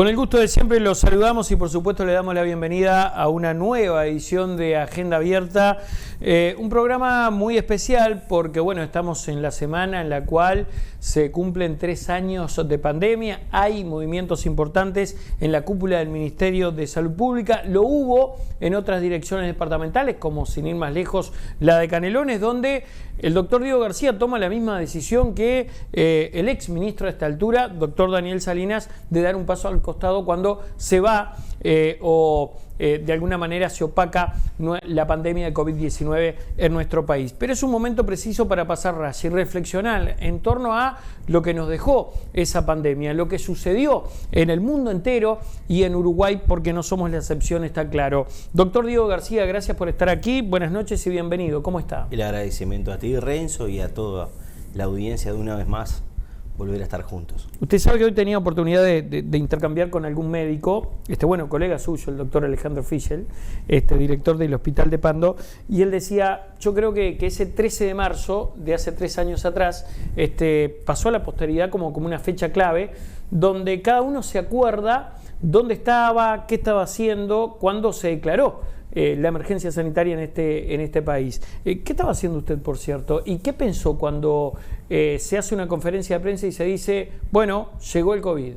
Con el gusto de siempre los saludamos y por supuesto le damos la bienvenida a una nueva edición de Agenda Abierta, un programa muy especial porque bueno, estamos en la semana en la cual se cumplen 3 años de pandemia, hay movimientos importantes en la cúpula del Ministerio de Salud Pública, lo hubo en otras direcciones departamentales como sin ir más lejos la de Canelones, donde el doctor Diego García toma la misma decisión que el ex ministro a esta altura, doctor Daniel Salinas, de dar un paso al costado cuando se va de alguna manera se opaca la pandemia de COVID-19 en nuestro país. Pero es un momento preciso para pasar raya y reflexionar en torno a lo que nos dejó esa pandemia, lo que sucedió en el mundo entero y en Uruguay, porque no somos la excepción, está claro. Doctor Diego García, gracias por estar aquí, buenas noches y bienvenido. ¿Cómo está? El agradecimiento a ti, Renzo, y a toda la audiencia de una vez más volver a estar juntos. Usted sabe que hoy tenía oportunidad de intercambiar con algún médico, colega suyo, el doctor Alejandro Fischel, director del Hospital de Pando, y él decía, yo creo que ese 13 de marzo de hace 3 años atrás pasó a la posteridad como una fecha clave, donde cada uno se acuerda dónde estaba, qué estaba haciendo, cuándo se declaró la emergencia sanitaria en este país. ¿Qué estaba haciendo usted, por cierto? ¿Y qué pensó cuando se hace una conferencia de prensa y se dice, bueno, llegó el COVID?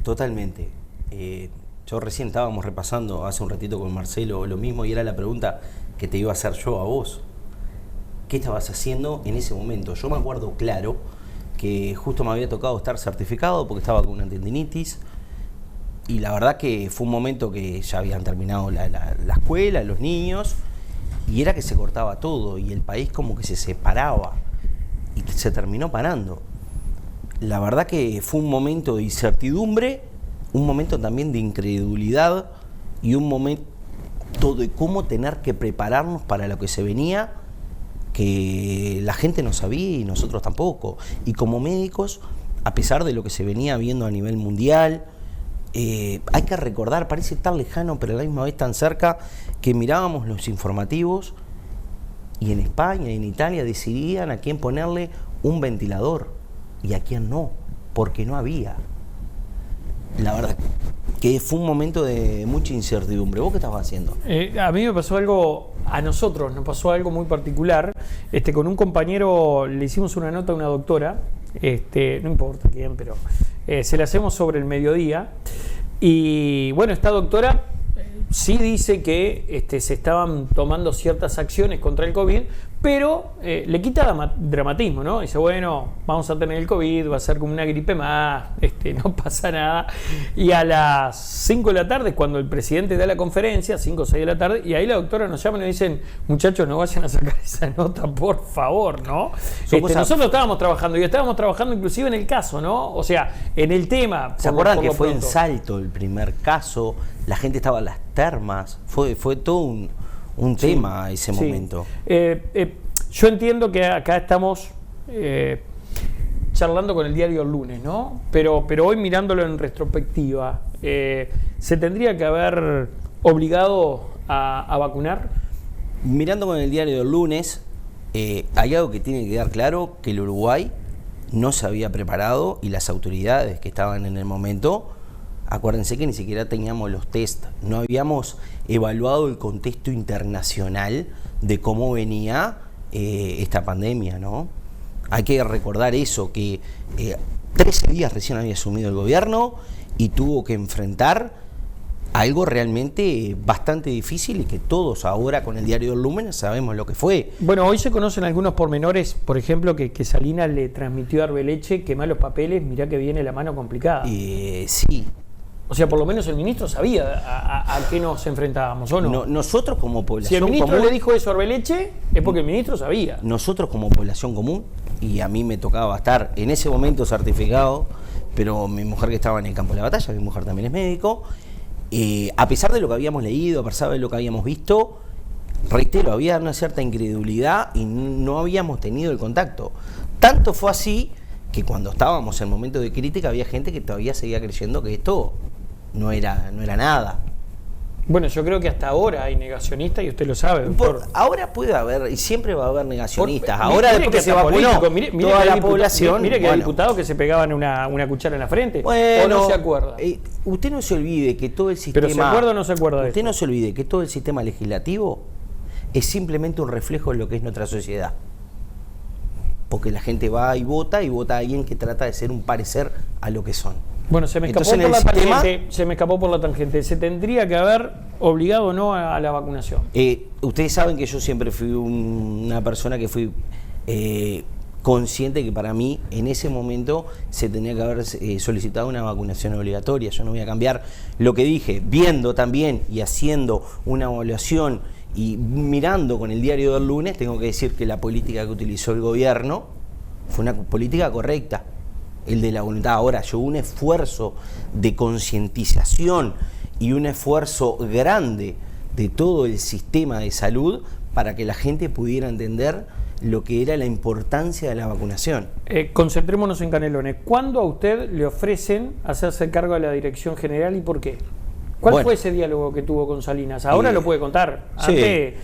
Totalmente. Yo recién estábamos repasando hace un ratito con Marcelo lo mismo y era la pregunta que te iba a hacer yo a vos. ¿Qué estabas haciendo en ese momento? Yo me acuerdo claro que justo me había tocado estar certificado porque estaba con una tendinitis. Y la verdad que fue un momento que ya habían terminado la escuela, los niños, y era que se cortaba todo, y el país como que se separaba, y se terminó parando. La verdad que fue un momento de incertidumbre, un momento también de incredulidad, y un momento de cómo tener que prepararnos para lo que se venía, que la gente no sabía y nosotros tampoco. Y como médicos, a pesar de lo que se venía viendo a nivel mundial, hay que recordar, parece tan lejano, pero a la misma vez tan cerca, que mirábamos los informativos y en España y en Italia decidían a quién ponerle un ventilador y a quién no, porque no había. La verdad que fue un momento de mucha incertidumbre. ¿Vos qué estabas haciendo? A mí me pasó algo, a nosotros nos pasó algo muy particular. Con un compañero le hicimos una nota a una doctora, no importa quién, pero se la hacemos sobre el mediodía. Y bueno, esta doctora sí dice que se estaban tomando ciertas acciones contra el COVID, pero le quita dramatismo, ¿no? Dice, bueno, vamos a tener el COVID, va a ser como una gripe más, no pasa nada. Y a las 5 de la tarde, cuando el presidente da la conferencia, 5 o 6 de la tarde, y ahí la doctora nos llama y nos dicen, muchachos, no vayan a sacar esa nota, por favor, ¿no? Nosotros estábamos trabajando, y estábamos trabajando inclusive en el caso, ¿no? O sea, en el tema. ¿Se acuerdan que fue en Salto el primer caso? La gente estaba en las termas, fue todo un tema ese momento. Yo entiendo que acá estamos charlando con el diario El Lunes, ¿no? Pero hoy mirándolo en retrospectiva, ¿se tendría que haber obligado a vacunar? Mirando con el diario El Lunes, hay algo que tiene que quedar claro, que el Uruguay no se había preparado y las autoridades que estaban en el momento, acuérdense que ni siquiera teníamos los test, no habíamos evaluado el contexto internacional de cómo venía esta pandemia, ¿no? Hay que recordar eso, que 13 días recién había asumido el gobierno y tuvo que enfrentar algo realmente bastante difícil y que todos ahora con el diario del Lumen sabemos lo que fue. Bueno, hoy se conocen algunos pormenores, por ejemplo, que Salinas le transmitió a Arbeleche, quemá los papeles, mirá que viene la mano complicada. Sí. O sea, por lo menos el ministro sabía a qué nos enfrentábamos, ¿o no? Nosotros como población común... Si el ministro común, le dijo eso a Arbeleche, es porque el ministro sabía. Nosotros como población común, y a mí me tocaba estar en ese momento certificado, pero mi mujer que estaba en el campo de la batalla, mi mujer también es médico, a pesar de lo que habíamos leído, a pesar de lo que habíamos visto, reitero, había una cierta incredulidad y no habíamos tenido el contacto. Tanto fue así que cuando estábamos en momentos de crítica había gente que todavía seguía creyendo que esto no era nada. Bueno, yo creo que hasta ahora hay negacionistas y usted lo sabe, doctor. Ahora puede haber, y siempre va a haber negacionistas. Mire, ahora mire después que se hasta vacunó político, toda la población. Mire que hay diputados que se pegaban una cuchara en la frente. Bueno, ¿O no se acuerda? Usted no se olvide que todo el sistema... ¿Pero se acuerda o no se acuerda de Usted esto? no se olvide que todo el sistema legislativo es simplemente un reflejo de lo que es nuestra sociedad. Porque la gente va y vota a alguien que trata de ser un parecer a lo que son. Bueno, se me escapó Entonces, por la sistema, tangente. Se me escapó por la tangente. ¿Se tendría que haber obligado o no a la vacunación? Ustedes saben que yo siempre fui una persona que fui consciente que para mí en ese momento se tenía que haber solicitado una vacunación obligatoria. Yo no voy a cambiar lo que dije, viendo también y haciendo una evaluación y mirando con el diario del lunes, tengo que decir que la política que utilizó el gobierno fue una política correcta. El de la voluntad. Ahora, yo un esfuerzo de concientización y un esfuerzo grande de todo el sistema de salud para que la gente pudiera entender lo que era la importancia de la vacunación. Concentrémonos en Canelones. ¿Cuándo a usted le ofrecen hacerse cargo de la dirección general y por qué? ¿Cuál fue ese diálogo que tuvo con Salinas? Ahora lo puede contar. Antes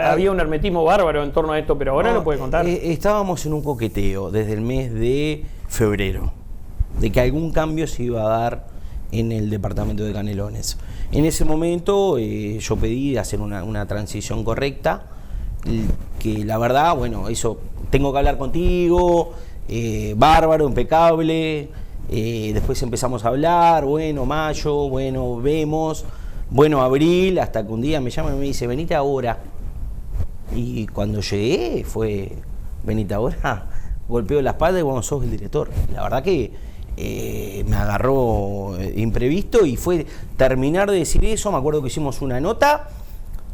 había un hermetismo bárbaro en torno a esto, pero ahora lo puede contar. Estábamos en un coqueteo desde el mes de febrero, de que algún cambio se iba a dar en el departamento de Canelones. En ese momento yo pedí hacer una transición correcta, que la verdad, bueno, eso tengo que hablar contigo, bárbaro, impecable. Después empezamos a hablar, bueno, mayo, bueno, vemos, bueno, abril, hasta que un día me llama y me dice, venite ahora. Y cuando llegué fue, venite ahora, golpeo la espalda y bueno, sos el director. La verdad que me agarró imprevisto y fue terminar de decir eso. Me acuerdo que hicimos una nota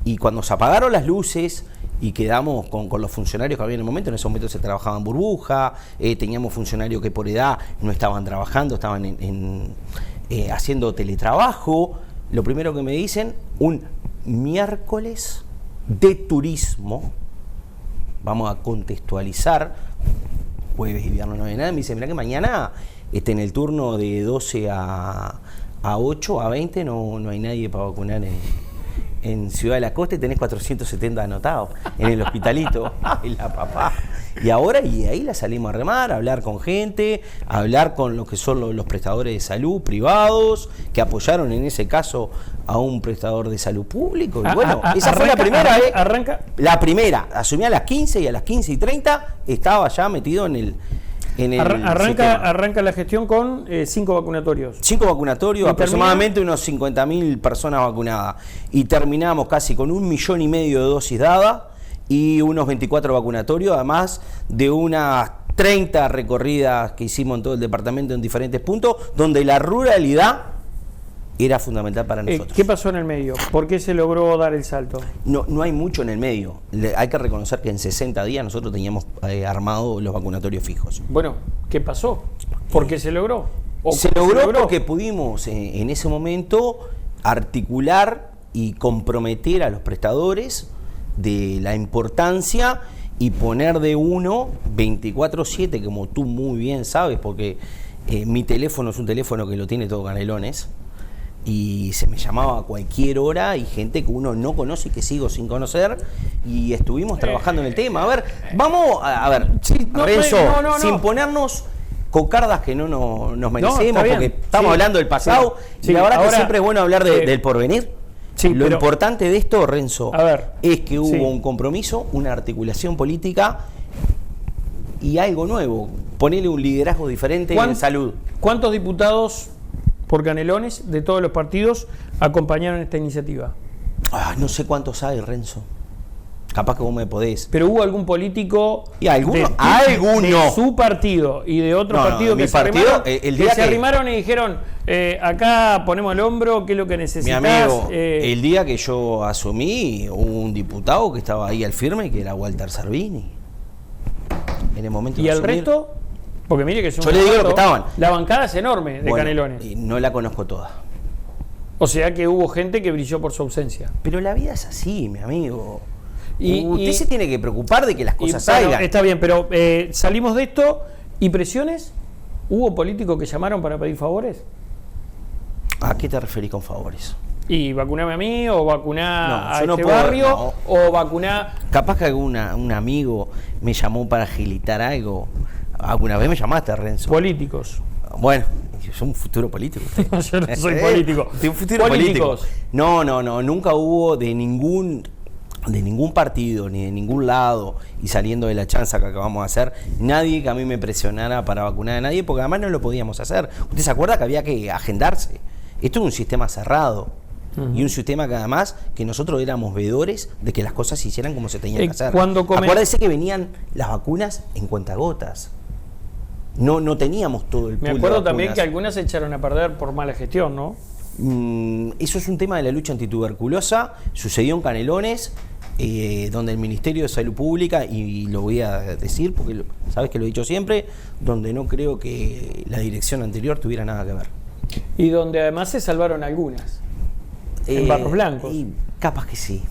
y cuando se apagaron las luces y quedamos con los funcionarios que había en el momento, en ese momento se trabajaba en burbuja, teníamos funcionarios que por edad no estaban trabajando, estaban haciendo teletrabajo. Lo primero que me dicen, un miércoles de turismo, vamos a contextualizar, jueves y viernes no hay nada, me dice, mirá que mañana en el turno de 12 a 8, a 20 no hay nadie para vacunar en Ciudad de la Costa y tenés 470 anotados en el hospitalito, en la papá. Y ahora, y ahí la salimos a remar, a hablar con gente, a hablar con lo que son los prestadores de salud privados, que apoyaron en ese caso a un prestador de salud público. Y bueno, esa fue la primera, la primera, asumí a las 15 y a las 15:30 estaba ya metido en el arranca la gestión con 5 vacunatorios. 5 vacunatorios, aproximadamente unos 50.000 personas vacunadas. Y terminamos casi con 1,5 millones de dosis dadas y unos 24 vacunatorios, además de unas 30 recorridas que hicimos en todo el departamento en diferentes puntos, donde la ruralidad era fundamental para nosotros. ¿Qué pasó en el medio? ¿Por qué se logró dar el salto? No hay mucho en el medio. Hay que reconocer que en 60 días nosotros teníamos armados los vacunatorios fijos. Bueno, ¿qué pasó? ¿Por qué se logró? Se logró porque pudimos en ese momento articular y comprometer a los prestadores de la importancia y poner de uno 24/7, como tú muy bien sabes, porque mi teléfono es un teléfono que lo tiene todo Canelones. Y se me llamaba a cualquier hora y gente que uno no conoce y que sigo sin conocer y estuvimos trabajando en el tema. A ver, vamos a ver, Renzo, sin ponernos cocardas que no nos merecemos, porque estamos hablando del pasado y la verdad ahora, que siempre es bueno hablar del porvenir. Lo importante de esto, Renzo, es que hubo un compromiso, una articulación política y algo nuevo, ponerle un liderazgo diferente en salud. ¿Cuántos diputados por Canelones de todos los partidos acompañaron esta iniciativa? No sé cuántos hay, Renzo. Capaz que vos me podés. Pero hubo algún político de su partido y de otro partido que se arrimaron y dijeron, acá ponemos el hombro, ¿qué es lo que necesitas? Mi amigo, el día que yo asumí, hubo un diputado que estaba ahí al firme, que era Walter Servini. En el momento ¿Y el resto? Porque mire que yo le digo lo que estaban. La bancada es enorme de Canelones. Y no la conozco toda. O sea que hubo gente que brilló por su ausencia. Pero la vida es así, mi amigo. Usted se tiene que preocupar de que las cosas salgan. Está bien, pero salimos de esto. ¿Y presiones? ¿Hubo políticos que llamaron para pedir favores? ¿A qué te referís con favores? Y vacuname a mí, o vacunar No, a yo no este puedo, barrio, no. o vacunar... Capaz que un amigo me llamó para agilitar algo. Alguna vez me llamaste, Renzo. Políticos. Bueno, yo soy un futuro político. Yo no soy político. De un futuro político. Políticos. No, nunca hubo de ningún partido, ni de ningún lado, y saliendo de la chanza que acabamos de hacer, nadie que a mí me presionara para vacunar a nadie, porque además no lo podíamos hacer. ¿Usted se acuerda que había que agendarse? Esto es un sistema cerrado. Y un sistema que además que nosotros éramos veedores de que las cosas se hicieran como se tenían que hacer. Acuérdese que venían las vacunas en cuentagotas. No teníamos todo el pool. Me acuerdo también que algunas se echaron a perder por mala gestión, ¿no? Eso es un tema de la lucha antituberculosa. Sucedió en Canelones, donde el Ministerio de Salud Pública, y lo voy a decir porque sabes que lo he dicho siempre, donde no creo que la dirección anterior tuviera nada que ver. Y donde además se salvaron algunas. En Barros Blancos. Y capaz que sí.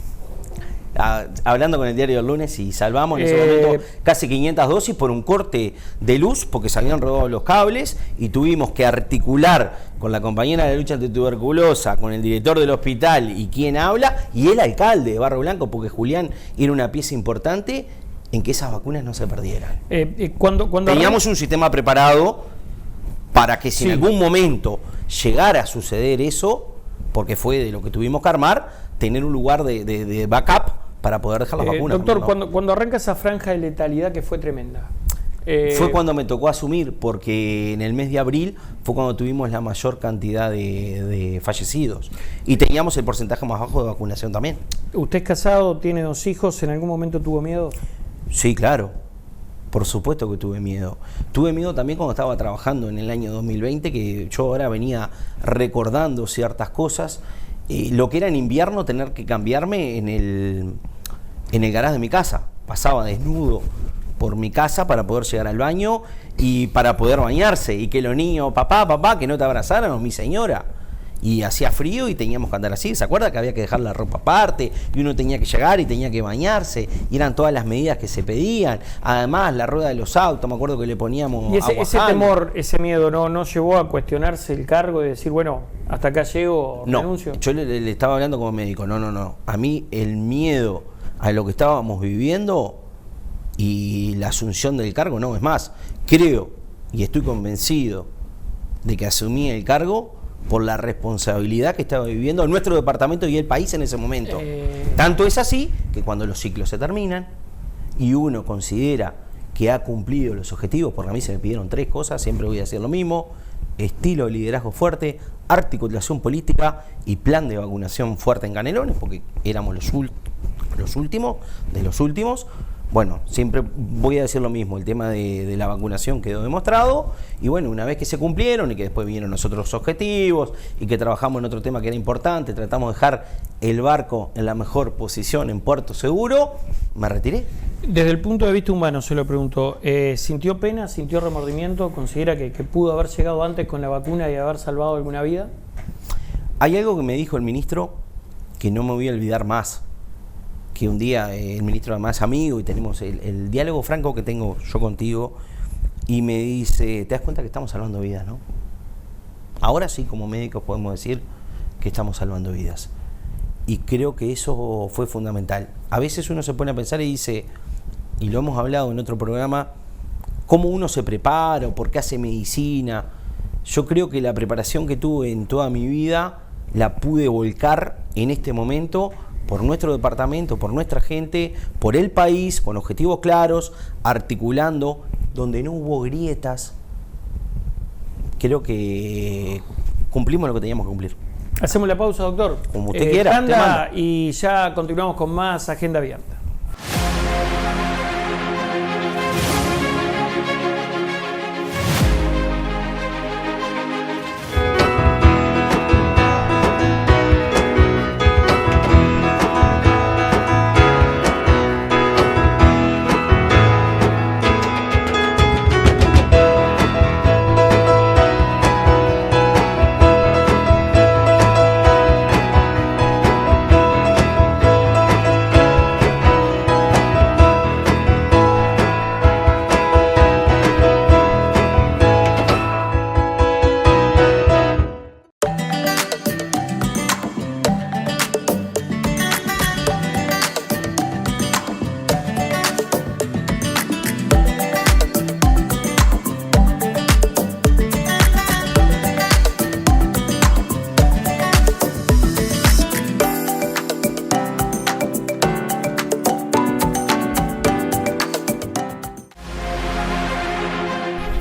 Hablando con el diario del lunes, y salvamos en ese momento casi 500 dosis por un corte de luz, porque se habían rodado los cables, y tuvimos que articular con la compañera de lucha antituberculosa, con el director del hospital y quien habla, y el alcalde de Barros Blancos, porque Julián era una pieza importante en que esas vacunas no se perdieran. Cuando teníamos un sistema preparado para que si en algún momento llegara a suceder eso, porque fue de lo que tuvimos que armar, tener un lugar de backup para poder dejar las vacunas. Doctor, cuando arranca esa franja de letalidad que fue tremenda. Fue cuando me tocó asumir, porque en el mes de abril fue cuando tuvimos la mayor cantidad de fallecidos. Y teníamos el porcentaje más bajo de vacunación también. ¿Usted es casado, tiene 2 hijos? ¿En algún momento tuvo miedo? Sí, claro. Por supuesto que tuve miedo. Tuve miedo también cuando estaba trabajando en el año 2020, que yo ahora venía recordando ciertas cosas. Lo que era en invierno tener que cambiarme en el garage de mi casa. Pasaba desnudo por mi casa para poder llegar al baño y para poder bañarse. Y que los niños, papá, que no te abrazaran, o mi señora. Y hacía frío y teníamos que andar así. ¿Se acuerda que había que dejar la ropa aparte? Y uno tenía que llegar y tenía que bañarse. Y eran todas las medidas que se pedían. Además, la rueda de los autos, me acuerdo que le poníamos. Y ese temor, ese miedo, ¿no llevó a cuestionarse el cargo y decir, bueno, hasta acá llego, renuncio? Yo le estaba hablando como médico. No. A mí el miedo a lo que estábamos viviendo y la asunción del cargo, no. Es más, creo y estoy convencido de que asumí el cargo por la responsabilidad que estaba viviendo nuestro departamento y el país en ese momento. Tanto es así que cuando los ciclos se terminan y uno considera que ha cumplido los objetivos, porque a mí se me pidieron 3 cosas, siempre voy a decir lo mismo: estilo de liderazgo fuerte, articulación política y plan de vacunación fuerte en Canelones, porque éramos los últimos de los últimos. Bueno, siempre voy a decir lo mismo, el tema de la vacunación quedó demostrado, y bueno, una vez que se cumplieron y que después vinieron los otros objetivos y que trabajamos en otro tema que era importante, tratamos de dejar el barco en la mejor posición, en puerto seguro, me retiré. Desde el punto de vista humano, se lo pregunto, ¿sintió pena, sintió remordimiento? ¿Considera que pudo haber llegado antes con la vacuna y haber salvado alguna vida? Hay algo que me dijo el ministro que no me voy a olvidar más. Que un día el ministro además es amigo y tenemos el diálogo franco que tengo yo contigo, y me dice: ¿te das cuenta que estamos salvando vidas, no? Ahora sí, como médicos podemos decir que estamos salvando vidas, y creo que eso fue fundamental. A veces uno se pone a pensar y dice, y lo hemos hablado en otro programa, cómo uno se prepara o por qué hace medicina. Yo creo que la preparación que tuve en toda mi vida la pude volcar en este momento por nuestro departamento, por nuestra gente, por el país, con objetivos claros, articulando, donde no hubo grietas. Creo que cumplimos lo que teníamos que cumplir. Hacemos la pausa, doctor. Como usted quiera. Tanda, y ya continuamos con más Agenda Abierta.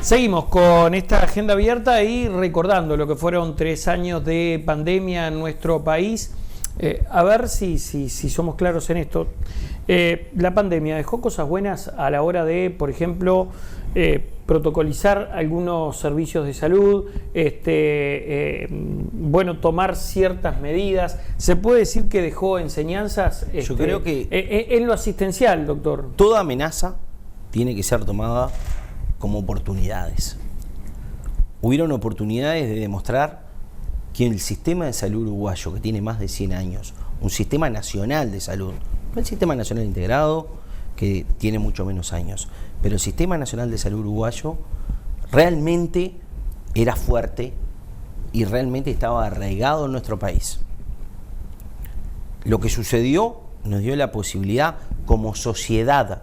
Seguimos con esta agenda abierta y recordando lo que fueron 3 años de pandemia en nuestro país. A ver si somos claros en esto. La pandemia dejó cosas buenas a la hora de, por ejemplo, protocolizar algunos servicios de salud, tomar ciertas medidas. ¿Se puede decir que dejó enseñanzas? Yo creo que en lo asistencial, doctor. Toda amenaza tiene que ser tomada como oportunidades. Hubieron oportunidades de demostrar que el sistema de salud uruguayo, que tiene más de 100 años, un sistema nacional de salud, no el sistema nacional integrado, que tiene mucho menos años, pero el sistema nacional de salud uruguayo realmente era fuerte y realmente estaba arraigado en nuestro país. Lo que sucedió nos dio la posibilidad como sociedad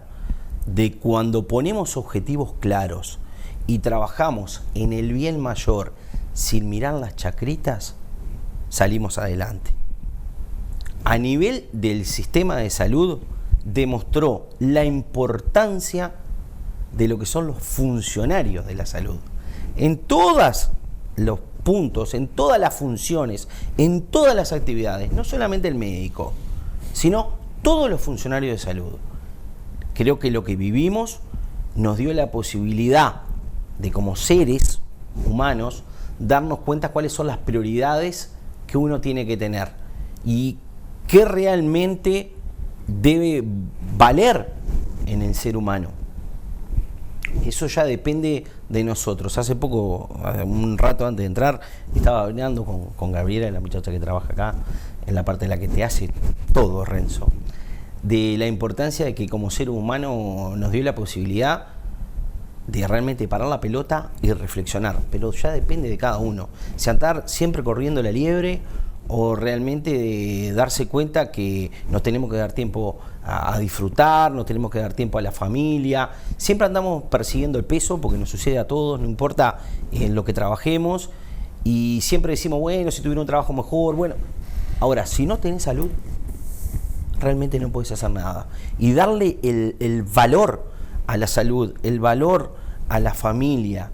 de, cuando ponemos objetivos claros y trabajamos en el bien mayor sin mirar las chacritas, salimos adelante. A nivel del sistema de salud, demostró la importancia de lo que son los funcionarios de la salud. En todos los puntos, en todas las funciones, en todas las actividades, no solamente el médico, sino todos los funcionarios de salud. Creo que lo que vivimos nos dio la posibilidad de, como seres humanos, darnos cuenta cuáles son las prioridades que uno tiene que tener y qué realmente debe valer en el ser humano. Eso ya depende de nosotros. Hace poco, un rato antes de entrar, estaba hablando con Gabriela, la muchacha que trabaja acá, en la parte de la que te hace todo, Renzo, de la importancia de que como ser humano nos dio la posibilidad de realmente parar la pelota y reflexionar, pero ya depende de cada uno. Si andar siempre corriendo la liebre o realmente de darse cuenta que nos tenemos que dar tiempo a disfrutar, nos tenemos que dar tiempo a la familia. Siempre andamos persiguiendo el peso porque nos sucede a todos, no importa en lo que trabajemos, y siempre decimos, bueno, si tuviera un trabajo mejor, bueno. Ahora, si no tenés salud, realmente no podés hacer nada. Y darle el valor a la salud, el valor a la familia,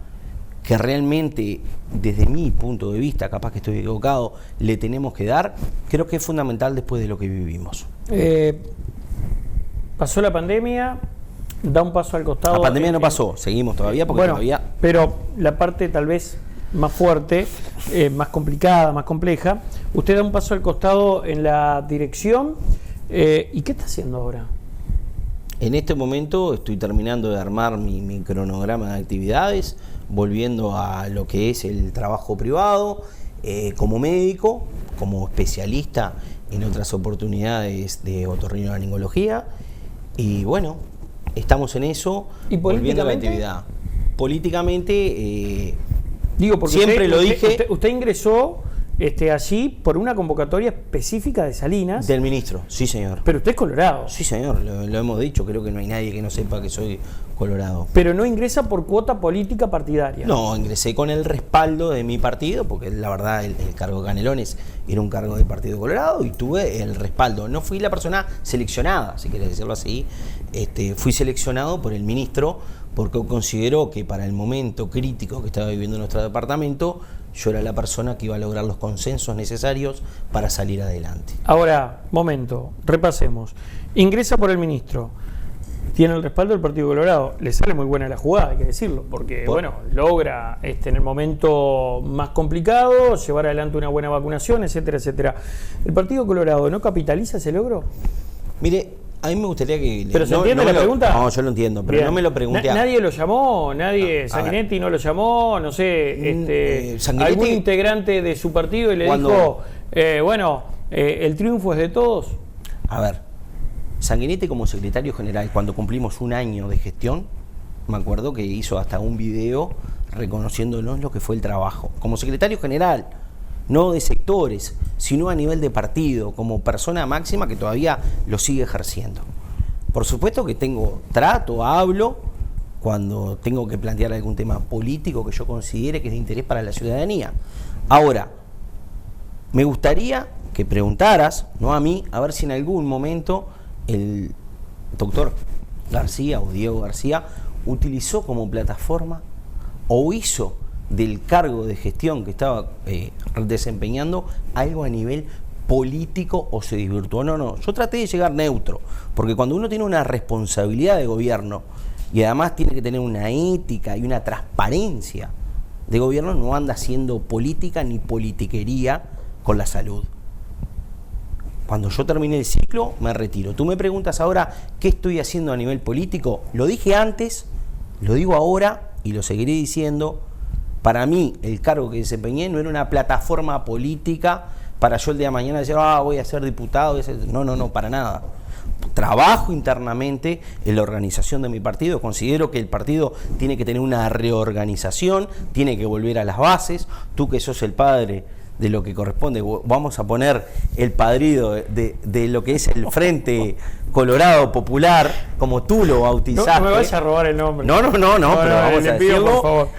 que realmente, desde mi punto de vista, capaz que estoy equivocado, le tenemos que dar, creo que es fundamental después de lo que vivimos. Pasó la pandemia, da un paso al costado. La pandemia no pasó, seguimos todavía porque todavía... Pero la parte tal vez más fuerte, más complicada, más compleja, usted da un paso al costado en la dirección. ¿Y qué está haciendo ahora? En este momento estoy terminando de armar mi cronograma de actividades, volviendo a lo que es el trabajo privado, como médico, como especialista en otras oportunidades de otorrinolaringología, y bueno, estamos en eso. ¿Y volviendo a la actividad? Políticamente, digo, porque siempre lo dije. Usted ingresó allí por una convocatoria específica de Salinas. Del ministro, sí señor. Pero usted es colorado. Sí señor, lo hemos dicho, creo que no hay nadie que no sepa que soy colorado. Pero no ingresa por cuota política partidaria. No, ingresé con el respaldo de mi partido, porque la verdad el cargo de Canelones era un cargo de Partido Colorado y tuve el respaldo. No fui la persona seleccionada, si querés decirlo así, fui seleccionado por el ministro porque consideró que para el momento crítico que estaba viviendo nuestro departamento, yo era la persona que iba a lograr los consensos necesarios para salir adelante. Ahora, momento, repasemos. Ingresa por el ministro, tiene el respaldo del Partido Colorado, le sale muy buena la jugada, hay que decirlo, porque logra en el momento más complicado llevar adelante una buena vacunación, etcétera, etcétera. ¿El Partido Colorado no capitaliza ese logro? Mire, a mí me gustaría que... ¿Pero se entiende la pregunta? No, yo lo entiendo, pero bien. No me lo pregunté. ¿Nadie lo llamó? ¿Sanguinetti no lo llamó? No sé, algún integrante de su partido y le dijo, el triunfo es de todos. A ver, Sanguinetti como secretario general, cuando cumplimos un año de gestión, me acuerdo que hizo hasta un video reconociéndonos lo que fue el trabajo. Como secretario general, no de sectores, sino a nivel de partido, como persona máxima que todavía lo sigue ejerciendo. Por supuesto que hablo cuando tengo que plantear algún tema político que yo considere que es de interés para la ciudadanía. Ahora, me gustaría que preguntaras, no a mí, a ver si en algún momento el doctor García o Diego García utilizó como plataforma o hizo del cargo de gestión que estaba desempeñando algo a nivel político o se desvirtuó. No, yo traté de llegar neutro, porque cuando uno tiene una responsabilidad de gobierno y además tiene que tener una ética y una transparencia de gobierno, no anda haciendo política ni politiquería con la salud. Cuando yo termine el ciclo, me retiro. Tú me preguntas ahora qué estoy haciendo a nivel político. Lo dije antes, lo digo ahora y lo seguiré diciendo. Para mí, el cargo que desempeñé no era una plataforma política para yo el día de mañana decir, voy a ser diputado. No, para nada. Trabajo internamente en la organización de mi partido. Considero que el partido tiene que tener una reorganización, tiene que volver a las bases. Tú que sos el padre de lo que corresponde, vamos a poner el padrino de lo que es el Frente Colorado Popular, como tú lo bautizaste. No me vayas a robar el nombre. No, pero vamos a decirlo. Por favor.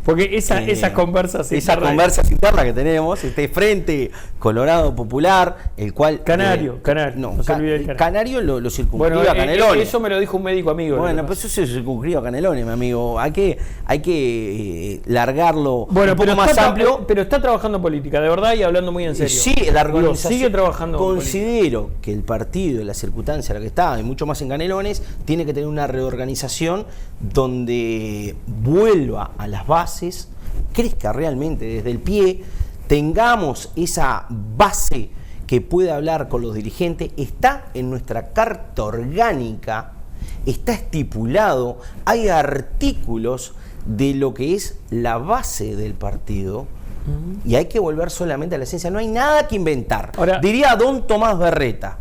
Porque esas conversas internas que tenemos, este Frente Colorado Popular, el cual... Canario. No se olvide el Canario lo circunscribe a Canelones. Eso me lo dijo un médico amigo. Bueno, pues eso se circunscribe a Canelones, mi amigo. Hay que largarlo un poco más amplio. Pero está trabajando en política, de verdad, y hablando muy en serio. Sí, la organización. Sigue trabajando. Considero que el partido, en la circunstancia en la que está, y mucho más en Canelones, tiene que tener una reorganización donde vuelva a las bases, crezca realmente desde el pie, tengamos esa base que pueda hablar con los dirigentes. Está en nuestra carta orgánica, está estipulado, hay artículos de lo que es la base del partido, y hay que volver solamente a la esencia, no hay nada que inventar. Ahora, diría don Tomás Berreta,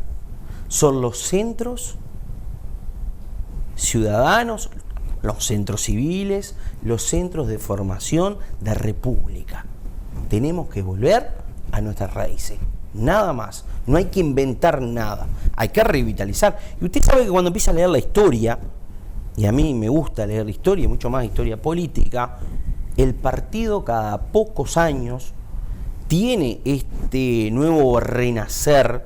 son los centros ciudadanos, los centros civiles, los centros de formación de república. Tenemos que volver a nuestras raíces, nada más. No hay que inventar nada, hay que revitalizar. Y usted sabe que cuando empieza a leer la historia, y a mí me gusta leer la historia, mucho más historia política, el partido cada pocos años tiene este nuevo renacer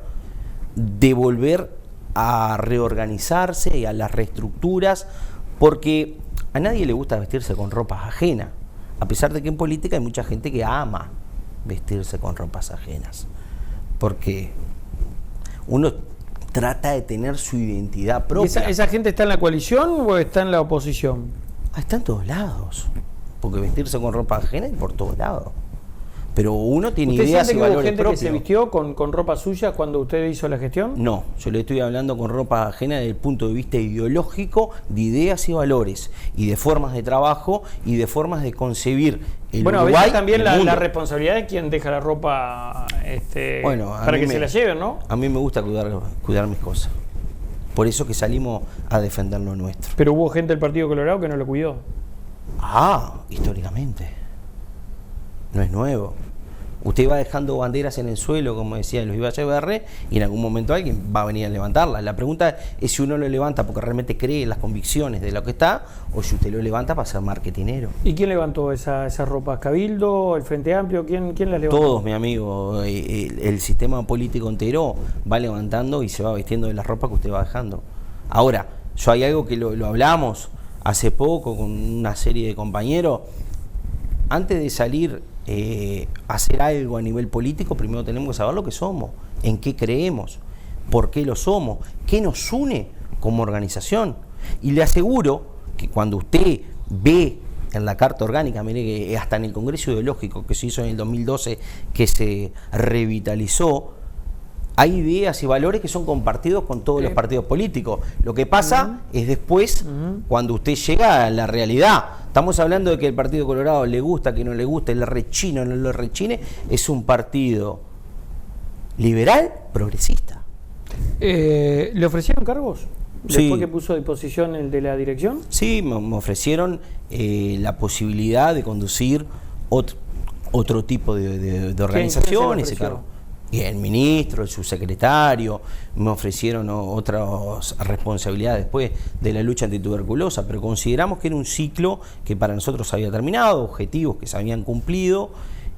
de volver a reorganizarse y a las reestructuras, porque a nadie le gusta vestirse con ropas ajenas, a pesar de que en política hay mucha gente que ama vestirse con ropas ajenas, porque uno trata de tener su identidad propia. ¿Esa gente está en la coalición o está en la oposición? Está en todos lados, porque vestirse con ropa ajena es por todos lados. Pero uno tiene ideas y valores propios. ¿Usted siente que hubo gente que se vistió con ropa suya cuando usted hizo la gestión? No, yo le estoy hablando con ropa ajena desde el punto de vista ideológico, de ideas y valores, y de formas de trabajo, y de formas de concebir el Uruguay. Bueno, a veces también la responsabilidad de quien deja la ropa para que se la lleven, ¿no? A mí me gusta cuidar mis cosas. Por eso que salimos a defender lo nuestro. Pero hubo gente del Partido Colorado que no lo cuidó. Históricamente. No es nuevo. Usted va dejando banderas en el suelo, como decía Luis Valle, y en algún momento alguien va a venir a levantarlas. La pregunta es si uno lo levanta porque realmente cree en las convicciones de lo que está, o si usted lo levanta para ser marketinero. ¿Y quién levantó esas ropas? ¿Cabildo? ¿El Frente Amplio? ¿Quién las levantó? Todos, mi amigo. El sistema político entero va levantando y se va vistiendo de las ropas que usted va dejando. Ahora, yo hay algo que lo hablamos hace poco con una serie de compañeros. Antes de salir hacer algo a nivel político, primero tenemos que saber lo que somos, en qué creemos, por qué lo somos, qué nos une como organización. Y le aseguro que cuando usted ve en la Carta Orgánica, mire que hasta en el Congreso Ideológico que se hizo en el 2012, que se revitalizó, hay ideas y valores que son compartidos con todos los partidos políticos. Lo que pasa es después, cuando usted llega a la realidad. Estamos hablando de que el Partido Colorado le gusta, que no le guste, le rechine o no le rechine. Es un partido liberal, progresista. ¿Le ofrecieron cargos? Sí. ¿Después que puso a disposición el de la dirección? Sí, me ofrecieron la posibilidad de conducir otro tipo de organización. Ese cargo. Y el ministro, el subsecretario, me ofrecieron otras responsabilidades después de la lucha antituberculosa, pero consideramos que era un ciclo que para nosotros había terminado, objetivos que se habían cumplido,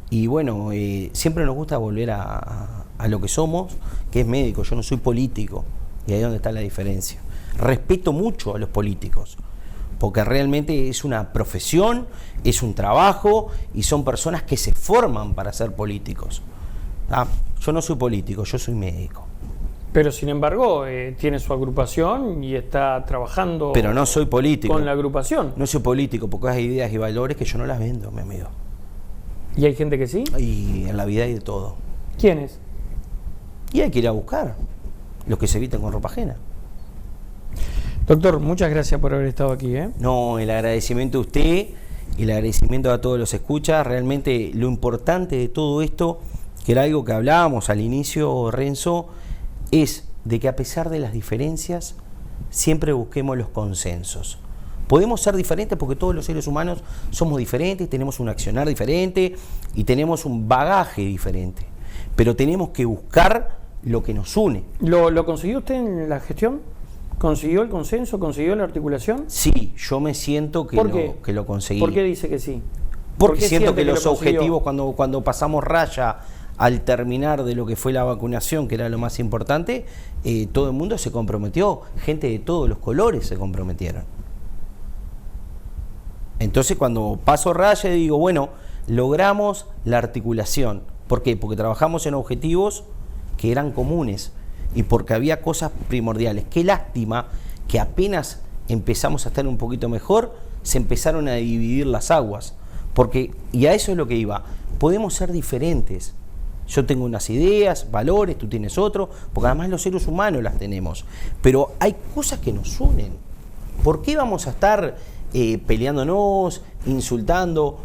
y bueno, siempre nos gusta volver a lo que somos, que es médico. Yo no soy político, y ahí es donde está la diferencia. Respeto mucho a los políticos, porque realmente es una profesión, es un trabajo y son personas que se forman para ser políticos. Yo no soy político, yo soy médico. Pero sin embargo, tiene su agrupación y está trabajando. Pero no soy político. Con la agrupación. No soy político, porque hay ideas y valores que yo no las vendo, mi amigo. ¿Y hay gente que sí? Y en la vida hay de todo. ¿Quiénes? Y hay que ir a buscar los que se eviten con ropa ajena. Doctor, muchas gracias por haber estado aquí. No, el agradecimiento a usted y el agradecimiento a todos los escuchas. Realmente lo importante de todo esto, que era algo que hablábamos al inicio, Renzo, es de que a pesar de las diferencias, siempre busquemos los consensos. Podemos ser diferentes porque todos los seres humanos somos diferentes, tenemos un accionar diferente y tenemos un bagaje diferente. Pero tenemos que buscar lo que nos une. ¿Lo consiguió usted en la gestión? ¿Consiguió el consenso? ¿Consiguió la articulación? Sí, yo me siento que lo conseguí. ¿Por qué dice que sí? Porque siento que los objetivos, cuando pasamos raya al terminar de lo que fue la vacunación, que era lo más importante, todo el mundo se comprometió, gente de todos los colores se comprometieron. Entonces cuando paso raya digo, bueno, logramos la articulación. ¿Por qué? Porque trabajamos en objetivos que eran comunes y porque había cosas primordiales. Qué lástima que apenas empezamos a estar un poquito mejor, se empezaron a dividir las aguas. Porque, y a eso es lo que iba, podemos ser diferentes. Yo tengo unas ideas, valores, tú tienes otro, porque además los seres humanos las tenemos. Pero hay cosas que nos unen. ¿Por qué vamos a estar peleándonos, insultando,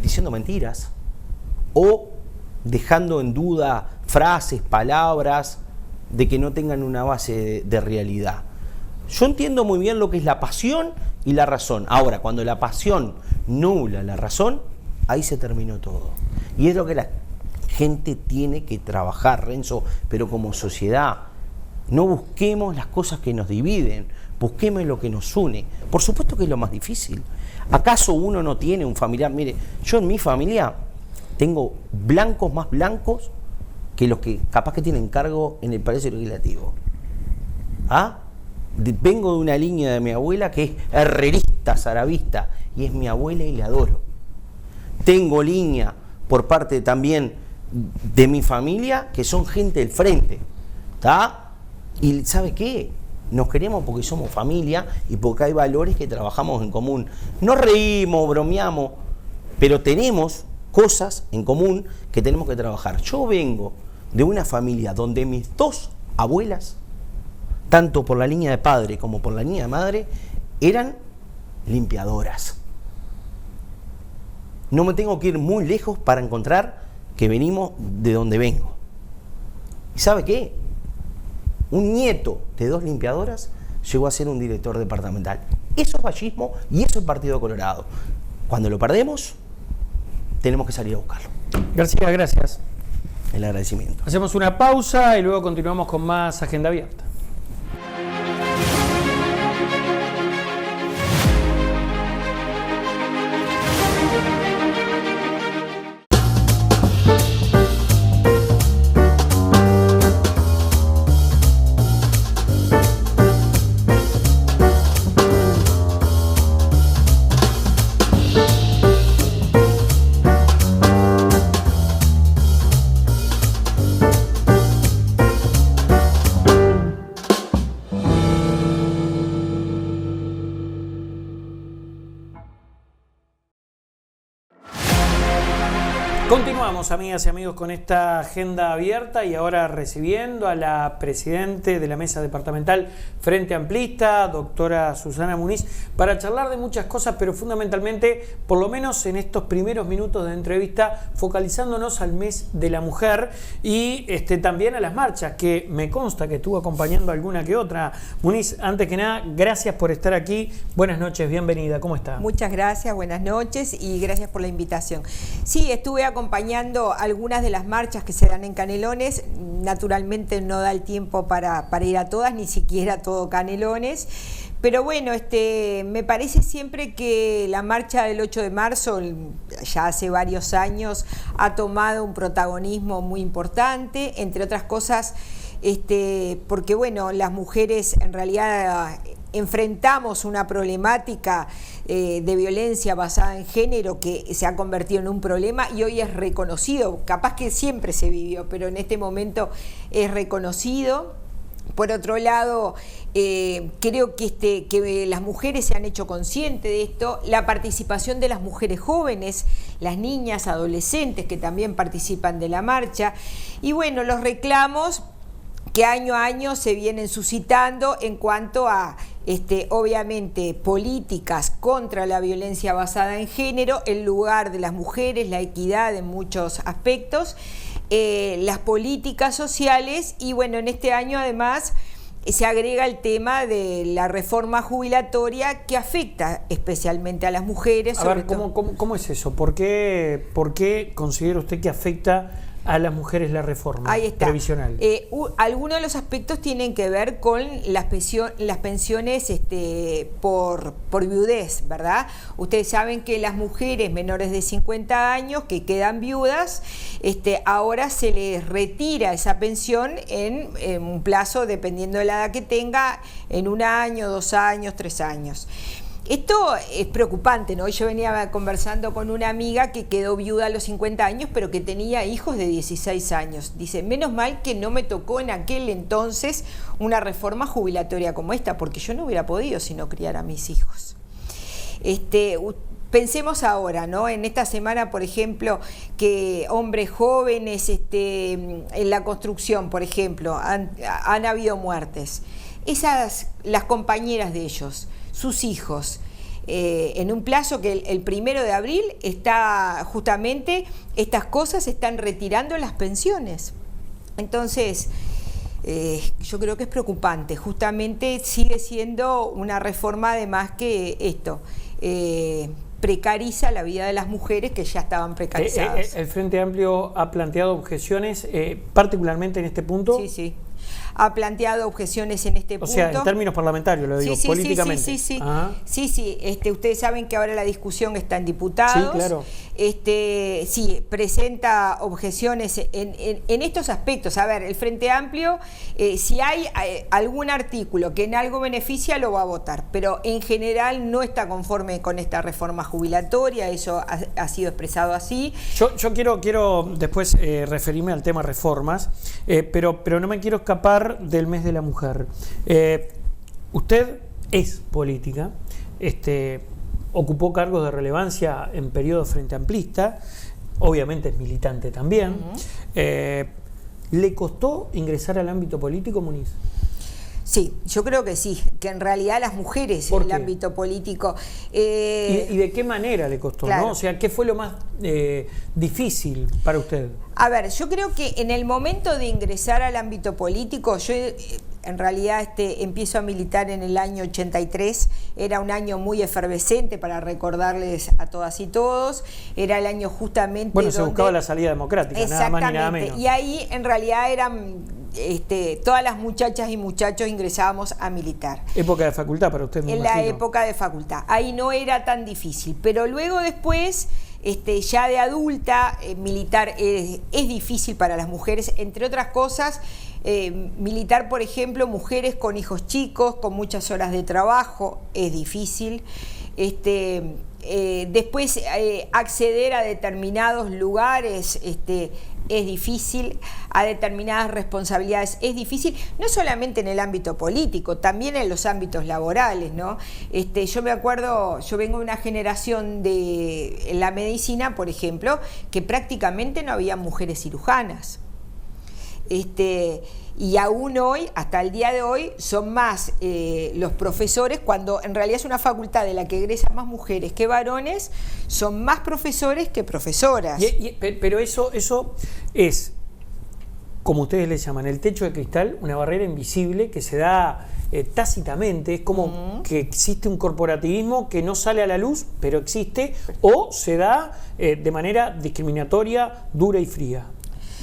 diciendo mentiras? O dejando en duda frases, palabras, de que no tengan una base de realidad. Yo entiendo muy bien lo que es la pasión y la razón. Ahora, cuando la pasión nubla la razón, ahí se terminó todo. Y es lo que la gente tiene que trabajar, Renzo, pero como sociedad. No busquemos las cosas que nos dividen, busquemos lo que nos une. Por supuesto que es lo más difícil. ¿Acaso uno no tiene un familiar? Mire, yo en mi familia tengo blancos más blancos que los que capaz que tienen cargo en el Palacio Legislativo. Vengo de una línea de mi abuela que es herrerista, zaravista, y es mi abuela y la adoro. Tengo línea por parte también de mi familia que son gente del frente, y ¿sabe qué? Nos queremos porque somos familia y porque hay valores que trabajamos en común. Nos reímos, bromeamos, pero tenemos cosas en común que tenemos que trabajar. Yo vengo de una familia donde mis dos abuelas, tanto por la línea de padre como por la línea de madre, eran limpiadoras. No me tengo que ir muy lejos para encontrar que venimos de donde vengo. ¿Y sabe qué? Un nieto de dos limpiadoras llegó a ser un director departamental. Eso es vallismo y eso es Partido Colorado. Cuando lo perdemos, tenemos que salir a buscarlo. García, gracias. El agradecimiento. Hacemos una pausa y luego continuamos con más Agenda Abierta. Continuamos, amigas y amigos, con esta agenda abierta y ahora recibiendo a la presidente de la Mesa Departamental Frente Amplista, doctora Susana Muniz, para charlar de muchas cosas, pero fundamentalmente, por lo menos en estos primeros minutos de entrevista, focalizándonos al mes de la mujer y también a las marchas, que me consta que estuvo acompañando alguna que otra. Muniz, antes que nada, gracias por estar aquí. Buenas noches, bienvenida, ¿cómo está? Muchas gracias, buenas noches y gracias por la invitación. Sí, estuve acompañando algunas de las marchas que se dan en Canelones. Naturalmente no da el tiempo para ir a todas, ni siquiera a todo Canelones. Pero bueno, me parece siempre que la marcha del 8 de marzo, ya hace varios años, ha tomado un protagonismo muy importante, entre otras cosas, porque bueno, las mujeres en realidad enfrentamos una problemática de violencia basada en género que se ha convertido en un problema y hoy es reconocido, capaz que siempre se vivió, pero en este momento es reconocido. Por otro lado, creo que las mujeres se han hecho conscientes de esto, la participación de las mujeres jóvenes, las niñas, adolescentes que también participan de la marcha, y bueno, los reclamos que año a año se vienen suscitando en cuanto a, obviamente, políticas contra la violencia basada en género, el lugar de las mujeres, la equidad en muchos aspectos, las políticas sociales y bueno, en este año además se agrega el tema de la reforma jubilatoria que afecta especialmente a las mujeres. A ver, ¿cómo es eso? ¿Por qué considera usted que afecta a las mujeres la reforma previsional? Algunos de los aspectos tienen que ver con las pensiones por viudez, ¿verdad? Ustedes saben que las mujeres menores de 50 años que quedan viudas, ahora se les retira esa pensión en un plazo, dependiendo de la edad que tenga, en 1 año, 2 años, 3 años. Esto es preocupante, ¿no? Yo venía conversando con una amiga que quedó viuda a los 50 años, pero que tenía hijos de 16 años. Dice, menos mal que no me tocó en aquel entonces una reforma jubilatoria como esta, porque yo no hubiera podido si no criar a mis hijos. Pensemos ahora, ¿no? En esta semana, por ejemplo, que hombres jóvenes en la construcción, por ejemplo, han habido muertes. Las compañeras de ellos, sus hijos, en un plazo que el 1 de abril está justamente, estas cosas están retirando las pensiones. Entonces, yo creo que es preocupante. Justamente sigue siendo una reforma además que esto precariza la vida de las mujeres que ya estaban precarizadas. El Frente Amplio ha planteado objeciones, particularmente en este punto. Sí, sí. Ha planteado objeciones en este punto. O sea, en términos parlamentarios, lo digo, políticamente. Sí. Ustedes saben que ahora la discusión está en diputados. Sí, claro. Sí, presenta objeciones en estos aspectos. A ver, el Frente Amplio, si hay algún artículo que en algo beneficia, lo va a votar, pero en general no está conforme con esta reforma jubilatoria, eso ha sido expresado así. Yo quiero después referirme al tema reformas, pero no me quiero escapar del mes de la mujer. Usted es política, ocupó cargos de relevancia en periodo frente amplista, obviamente es militante también. ¿Le costó ingresar al ámbito político, Muniz? Sí, yo creo que sí, que en realidad las mujeres en el ámbito político... ¿Y de qué manera le costó? Claro. ¿No? O sea, ¿qué fue lo más difícil para usted? A ver, yo creo que en el momento de ingresar al ámbito político, yo en realidad empiezo a militar en el año 83, era un año muy efervescente para recordarles a todas y todos, era el año justamente donde se buscaba la salida democrática, nada más ni nada menos. Y ahí en realidad eran todas las muchachas y muchachos ingresábamos a militar. Época de facultad para usted, me imagino. La época de facultad, ahí no era tan difícil, pero luego después... ya de adulta, militar es difícil para las mujeres, entre otras cosas, militar, por ejemplo, mujeres con hijos chicos, con muchas horas de trabajo, es difícil. Después acceder a determinados lugares es difícil, a determinadas responsabilidades es difícil, no solamente en el ámbito político, también en los ámbitos laborales, ¿no? Yo me acuerdo, yo vengo de una generación en la medicina, por ejemplo, que prácticamente no había mujeres cirujanas. Y aún hoy, hasta el día de hoy, son más los profesores, cuando en realidad es una facultad de la que egresan más mujeres que varones, son más profesores que profesoras. Pero eso es, como ustedes le llaman, el techo de cristal, una barrera invisible que se da tácitamente, es como que existe un corporativismo que no sale a la luz, pero existe, o se da de manera discriminatoria, dura y fría.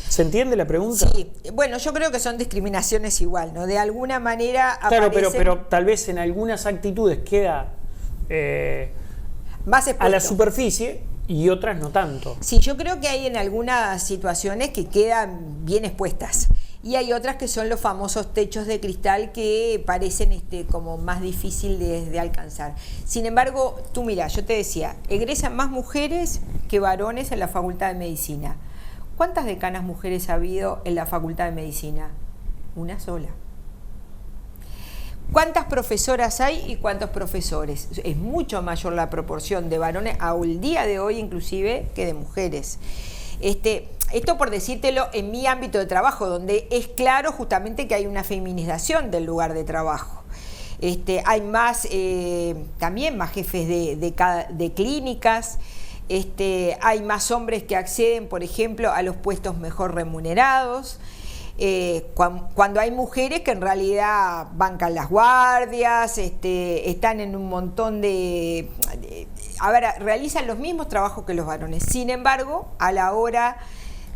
¿Se entiende la pregunta? Sí, bueno, yo creo que son discriminaciones igual, ¿no? De alguna manera aparecen... Claro, pero tal vez en algunas actitudes queda más expuesto a la superficie y otras no tanto. Sí, yo creo que hay en algunas situaciones que quedan bien expuestas. y hay otras que son los famosos techos de cristal que parecen como más difícil de alcanzar. Sin embargo, tú mira, yo te decía, egresan más mujeres que varones en la Facultad de Medicina. ¿Cuántas decanas mujeres ha habido en la Facultad de Medicina? Una sola. ¿Cuántas profesoras hay y cuántos profesores? Es mucho mayor la proporción de varones al día de hoy inclusive que de mujeres. Esto por decírtelo en mi ámbito de trabajo, donde es claro justamente que hay una feminización del lugar de trabajo. Hay más, también más jefes de clínicas, hay más hombres que acceden, por ejemplo, a los puestos mejor remunerados. Cuando hay mujeres que en realidad bancan las guardias, están en un montón realizan los mismos trabajos que los varones. Sin embargo, a la hora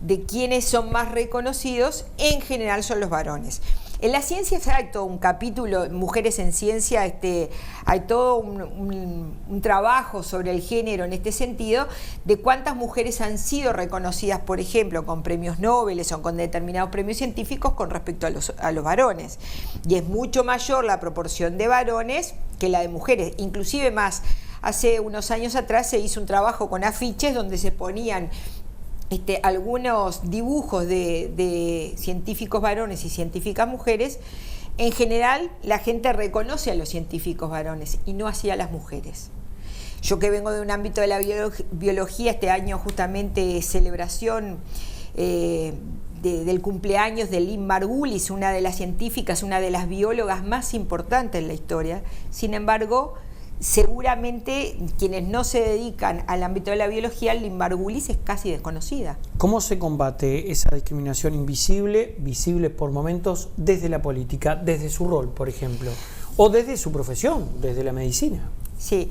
de quienes son más reconocidos, en general son los varones. En la ciencia hay todo un capítulo, Mujeres en Ciencia, hay todo un trabajo sobre el género en este sentido, de cuántas mujeres han sido reconocidas, por ejemplo, con premios Nobel o con determinados premios científicos con respecto a los varones. Y es mucho mayor la proporción de varones que la de mujeres, inclusive más. Hace unos años atrás se hizo un trabajo con afiches donde se ponían algunos dibujos de científicos varones y científicas mujeres. En general, la gente reconoce a los científicos varones y no así a las mujeres. Yo que vengo de un ámbito de la biología, este año justamente celebración del cumpleaños de Lynn Margulis, una de las científicas, una de las biólogas más importantes en la historia. Sin embargo, seguramente quienes no se dedican al ámbito de la biología, Lynn Margulis es casi desconocida. ¿Cómo se combate esa discriminación invisible, visible por momentos desde la política, desde su rol, por ejemplo, o desde su profesión, desde la medicina? Sí,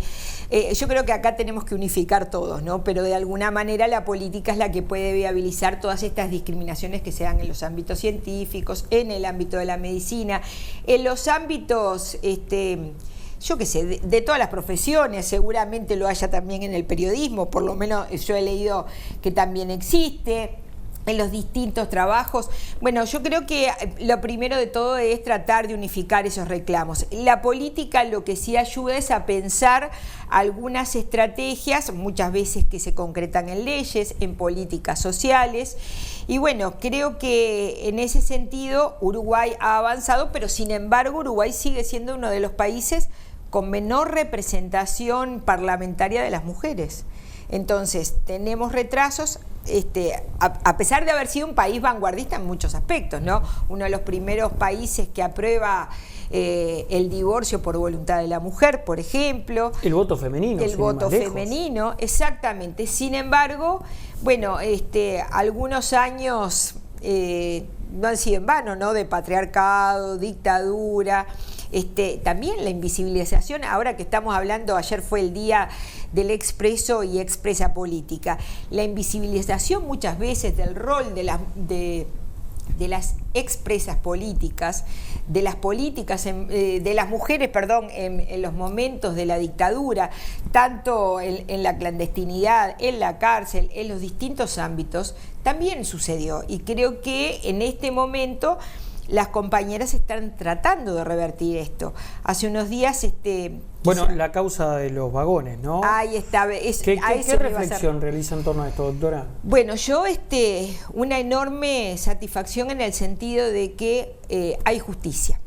yo creo que acá tenemos que unificar todos, ¿no? Pero de alguna manera la política es la que puede viabilizar todas estas discriminaciones que se dan en los ámbitos científicos, en el ámbito de la medicina, en los ámbitos yo qué sé, de todas las profesiones. Seguramente lo haya también en el periodismo, por lo menos yo he leído que también existe, en los distintos trabajos. Bueno, yo creo que lo primero de todo es tratar de unificar esos reclamos. La política lo que sí ayuda es a pensar algunas estrategias, muchas veces que se concretan en leyes, en políticas sociales. Y bueno, creo que en ese sentido Uruguay ha avanzado, pero sin embargo Uruguay sigue siendo uno de los países con menor representación parlamentaria de las mujeres. Entonces, tenemos retrasos, a pesar de haber sido un país vanguardista en muchos aspectos, ¿no? Uno de los primeros países que aprueba el divorcio por voluntad de la mujer, por ejemplo. El voto femenino. El voto femenino, exactamente. Sin embargo, bueno, algunos años no han sido en vano, ¿no? De patriarcado, dictadura. También la invisibilización, ahora que estamos hablando, ayer fue el día del expreso y expresa política, la invisibilización muchas veces del rol de las expresas políticas, de las políticas, de las mujeres, en los momentos de la dictadura, tanto en la clandestinidad, en la cárcel, en los distintos ámbitos, también sucedió. Y creo que en este momento las compañeras están tratando de revertir esto. Hace unos días... Bueno, la causa de los vagones, ¿no? Ahí está. ¿Qué reflexión realiza en torno a esto, doctora? Bueno, yo una enorme satisfacción en el sentido de que hay justicia.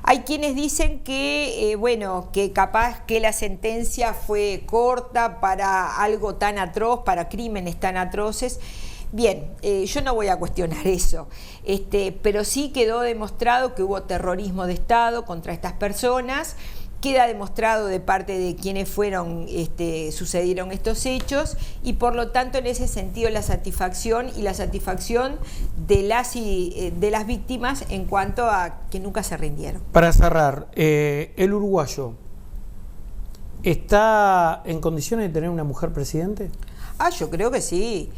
Hay quienes dicen que, que capaz que la sentencia fue corta para algo tan atroz, para crímenes tan atroces. Bien, yo no voy a cuestionar eso, pero sí quedó demostrado que hubo terrorismo de Estado contra estas personas, queda demostrado de parte de quienes sucedieron estos hechos, y por lo tanto en ese sentido la satisfacción de las víctimas en cuanto a que nunca se rindieron. Para cerrar, ¿el uruguayo está en condiciones de tener una mujer presidente? Yo creo que sí.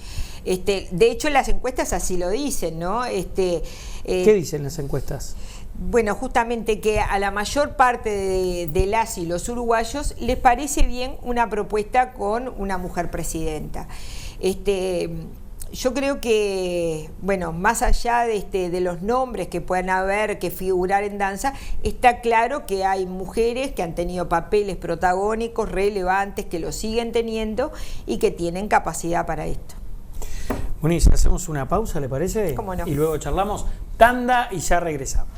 De hecho, las encuestas así lo dicen, ¿no? ¿Qué dicen las encuestas? Bueno, justamente que a la mayor parte de las y los uruguayos les parece bien una propuesta con una mujer presidenta. yo creo que, bueno, más allá de los nombres que puedan haber, que figurar en danza, está claro que hay mujeres que han tenido papeles protagónicos relevantes, que lo siguen teniendo y que tienen capacidad para esto. Muniz, hacemos una pausa, ¿le parece? ¿Cómo no? Y luego charlamos, tanda y ya regresamos.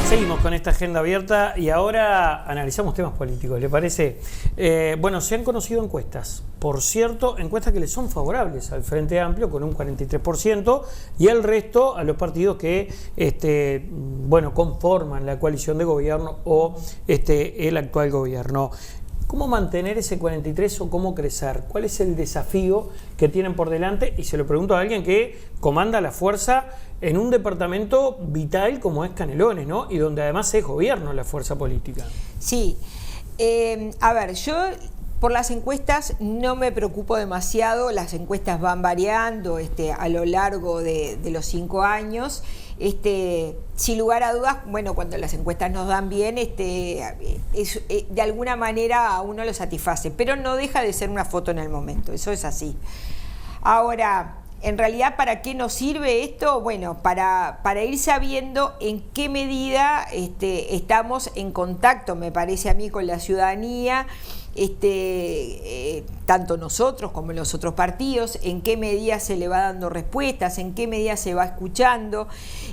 Seguimos con esta agenda abierta y ahora analizamos temas políticos, ¿le parece? Bueno, se han conocido encuestas, por cierto, encuestas que le son favorables al Frente Amplio con un 43% y el resto a los partidos que bueno, conforman la coalición de gobierno o el actual gobierno. ¿Cómo mantener ese 43 o cómo crecer? ¿Cuál es el desafío que tienen por delante? Y se lo pregunto a alguien que comanda la fuerza en un departamento vital como es Canelones, ¿no? Y donde además es gobierno la fuerza política. Sí. A ver, yo por las encuestas no me preocupo demasiado. Las encuestas van variando a lo largo de los 5 años. Sin lugar a dudas, bueno, cuando las encuestas nos dan bien, de alguna manera a uno lo satisface, pero no deja de ser una foto en el momento, eso es así. Ahora, en realidad, ¿para qué nos sirve esto? Bueno, para ir sabiendo en qué medida estamos en contacto, me parece a mí, con la ciudadanía, tanto nosotros como los otros partidos, en qué medida se le va dando respuestas, en qué medida se va escuchando,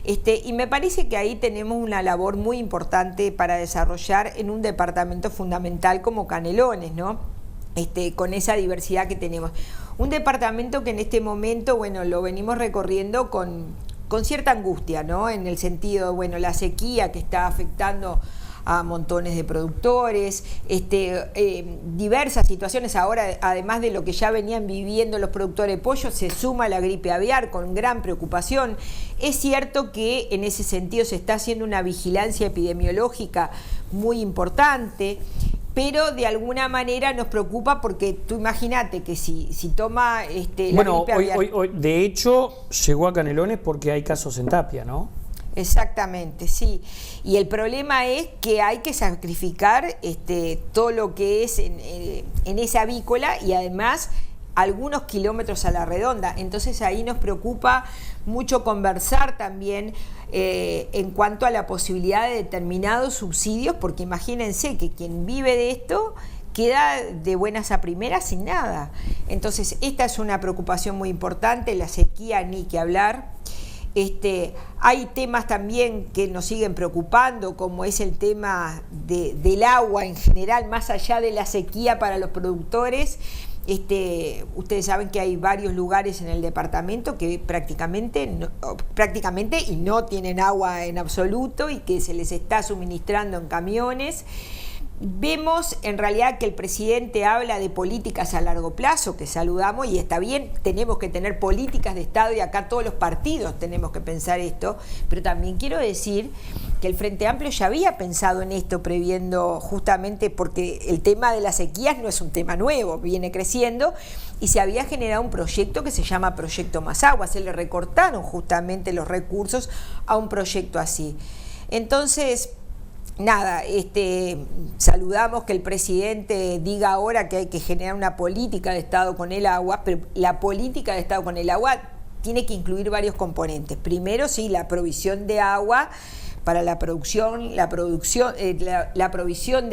y me parece que ahí tenemos una labor muy importante para desarrollar en un departamento fundamental como Canelones, ¿no? Con esa diversidad que tenemos. Un departamento que en este momento, bueno, lo venimos recorriendo con cierta angustia, ¿no? En el sentido, bueno, la sequía que está afectando a montones de productores, diversas situaciones ahora, además de lo que ya venían viviendo los productores de pollo, se suma la gripe aviar con gran preocupación. Es cierto que en ese sentido se está haciendo una vigilancia epidemiológica muy importante, pero de alguna manera nos preocupa porque tú imagínate que si toma la gripe aviar... Hoy, de hecho, llegó a Canelones porque hay casos en Tapia, ¿no? Exactamente, sí. Y el problema es que hay que sacrificar todo lo que es en esa avícola y además algunos kilómetros a la redonda. Entonces ahí nos preocupa mucho conversar también en cuanto a la posibilidad de determinados subsidios, porque imagínense que quien vive de esto queda de buenas a primeras sin nada. Entonces esta es una preocupación muy importante, la sequía ni que hablar. Hay temas también que nos siguen preocupando, como es el tema del agua en general, más allá de la sequía para los productores. Ustedes saben que hay varios lugares en el departamento que prácticamente y no tienen agua en absoluto y que se les está suministrando en camiones. Vemos en realidad que el presidente habla de políticas a largo plazo, que saludamos y está bien, tenemos que tener políticas de Estado y acá todos los partidos tenemos que pensar esto, pero también quiero decir que el Frente Amplio ya había pensado en esto previendo justamente porque el tema de las sequías no es un tema nuevo, viene creciendo y se había generado un proyecto que se llama Proyecto Más Agua, se le recortaron justamente los recursos a un proyecto así. Entonces, nada, saludamos que el presidente diga ahora que hay que generar una política de Estado con el agua, pero la política de Estado con el agua tiene que incluir varios componentes. Primero, sí, la provisión de agua para la provisión de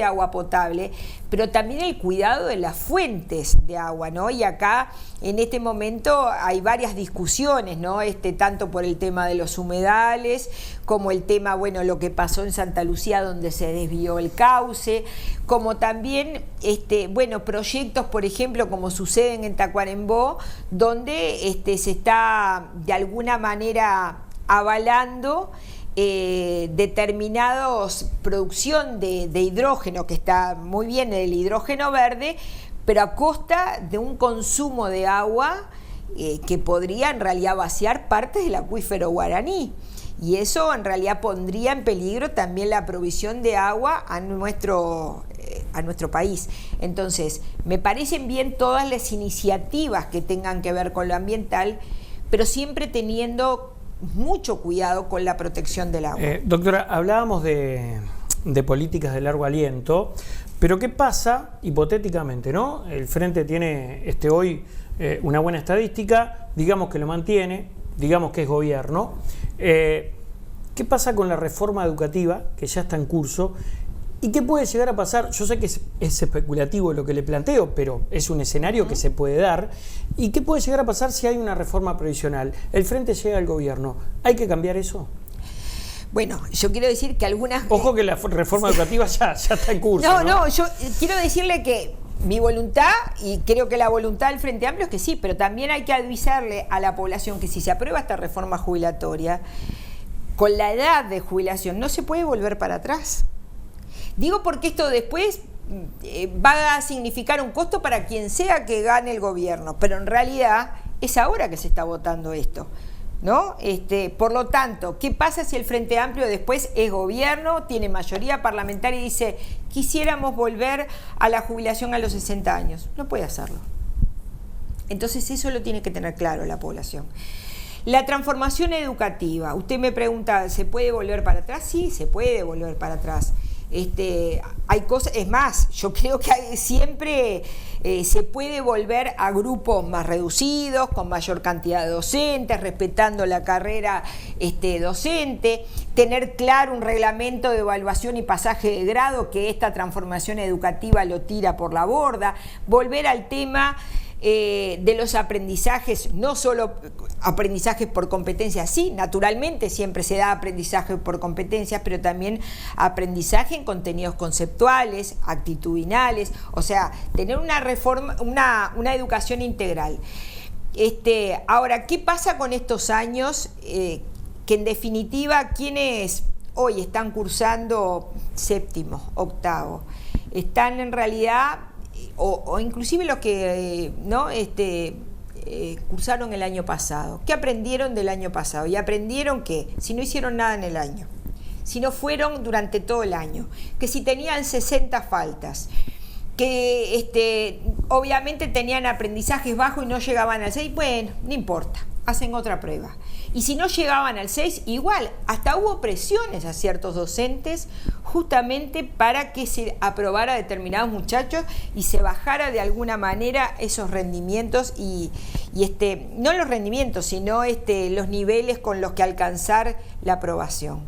agua potable, pero también el cuidado de las fuentes de agua, ¿no? Y acá en este momento hay varias discusiones, ¿no? Tanto por el tema de los humedales, como el tema, bueno, lo que pasó en Santa Lucía donde se desvió el cauce, como también, bueno, proyectos, por ejemplo, como suceden en Tacuarembó, donde se está de alguna manera avalando determinados producción de hidrógeno, que está muy bien el hidrógeno verde, pero a costa de un consumo de agua que podría en realidad vaciar partes del acuífero guaraní. Y eso en realidad pondría en peligro también la provisión de agua a nuestro país. Entonces, me parecen bien todas las iniciativas que tengan que ver con lo ambiental, pero siempre teniendo mucho cuidado con la protección del agua. Doctora, hablábamos de políticas de largo aliento, pero ¿qué pasa hipotéticamente, no? El Frente tiene hoy una buena estadística, digamos que lo mantiene, digamos que es gobierno. ¿Qué pasa con la reforma educativa que ya está en curso? ¿Y qué puede llegar a pasar? Yo sé que es especulativo lo que le planteo, pero es un escenario que se puede dar. ¿Y qué puede llegar a pasar si hay una reforma previsional? El Frente llega al gobierno. ¿Hay que cambiar eso? Bueno, yo quiero decir que algunas... Ojo que la reforma educativa ya está en curso. No, yo quiero decirle que mi voluntad, y creo que la voluntad del Frente Amplio es que sí, pero también hay que avisarle a la población que si se aprueba esta reforma jubilatoria, con la edad de jubilación no se puede volver para atrás. Digo porque esto después va a significar un costo para quien sea que gane el gobierno, pero en realidad es ahora que se está votando esto, ¿no? Por lo tanto, ¿qué pasa si el Frente Amplio después es gobierno, tiene mayoría parlamentaria y dice quisiéramos volver a la jubilación a los 60 años? No puede hacerlo. Entonces eso lo tiene que tener claro la población. La transformación educativa, usted me pregunta, ¿se puede volver para atrás? Sí, se puede volver para atrás. Hay cosas, es más, yo creo que siempre se puede volver a grupos más reducidos, con mayor cantidad de docentes, respetando la carrera docente, tener claro un reglamento de evaluación y pasaje de grado que esta transformación educativa lo tira por la borda, volver al tema de los aprendizajes, no solo aprendizajes por competencias, sí, naturalmente siempre se da aprendizaje por competencias, pero también aprendizaje en contenidos conceptuales, actitudinales, o sea, tener una reforma, una educación integral. Ahora, ¿qué pasa con estos años que en definitiva quienes hoy están cursando séptimo, octavo, están en realidad o inclusive los que cursaron el año pasado? ¿Qué aprendieron del año pasado? Y aprendieron que si no hicieron nada en el año, si no fueron durante todo el año, que si tenían 60 faltas, que obviamente tenían aprendizajes bajos y no llegaban al 6, bueno, no importa, hacen otra prueba. Y si no llegaban al 6, igual, hasta hubo presiones a ciertos docentes justamente para que se aprobara a determinados muchachos y se bajara de alguna manera esos rendimientos y no los rendimientos, sino los niveles con los que alcanzar la aprobación.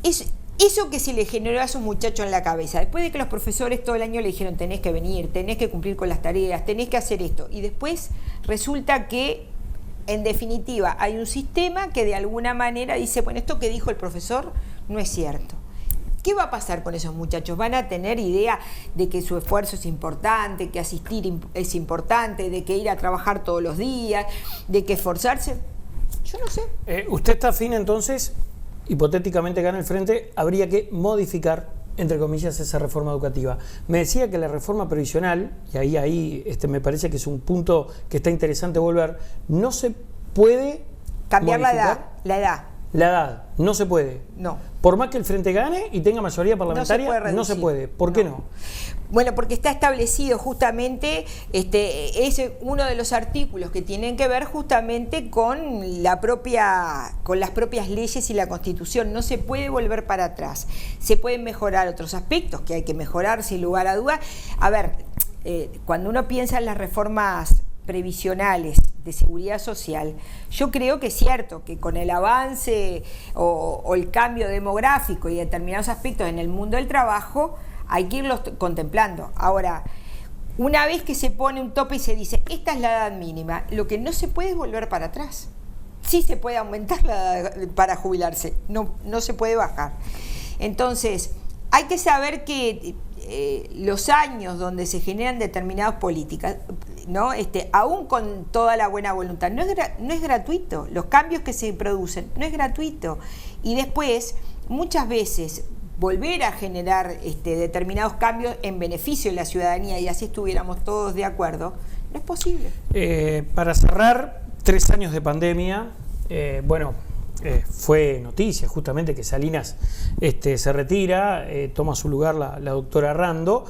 Eso que se le generó a esos muchachos en la cabeza, después de que los profesores todo el año le dijeron tenés que venir, tenés que cumplir con las tareas, tenés que hacer esto, y después resulta que en definitiva hay un sistema que de alguna manera dice, bueno, esto que dijo el profesor no es cierto. ¿Qué va a pasar con esos muchachos? ¿Van a tener idea de que su esfuerzo es importante, que asistir es importante, de que ir a trabajar todos los días, de que esforzarse? Yo no sé. ¿Usted está afín entonces, hipotéticamente gana el Frente, habría que modificar, entre comillas, esa reforma educativa? Me decía que la reforma previsional, y ahí me parece que es un punto que está interesante volver, no se puede cambiar modificar. La edad. La edad, no se puede. No. Por más que el Frente gane y tenga mayoría parlamentaria, no se puede. ¿Por qué no? Bueno, porque está establecido justamente, es uno de los artículos que tienen que ver justamente con las propias leyes y la Constitución. No se puede volver para atrás. Se pueden mejorar otros aspectos que hay que mejorar sin lugar a dudas. A ver, cuando uno piensa en las reformas previsionales de seguridad social, yo creo que es cierto que con el avance o el cambio demográfico y determinados aspectos en el mundo del trabajo hay que irlos contemplando. Ahora, una vez que se pone un tope y se dice esta es la edad mínima, lo que no se puede es volver para atrás. Sí se puede aumentar la edad para jubilarse, no se puede bajar. Entonces, hay que saber que los años donde se generan determinadas políticas, ¿no? Aún con toda la buena voluntad, no es gratuito. Los cambios que se producen no es gratuito. Y después, muchas veces, volver a generar determinados cambios en beneficio de la ciudadanía, y así estuviéramos todos de acuerdo, no es posible. Para cerrar, 3 años de pandemia, fue noticia justamente que Salinas se retira, toma su lugar la doctora Rando,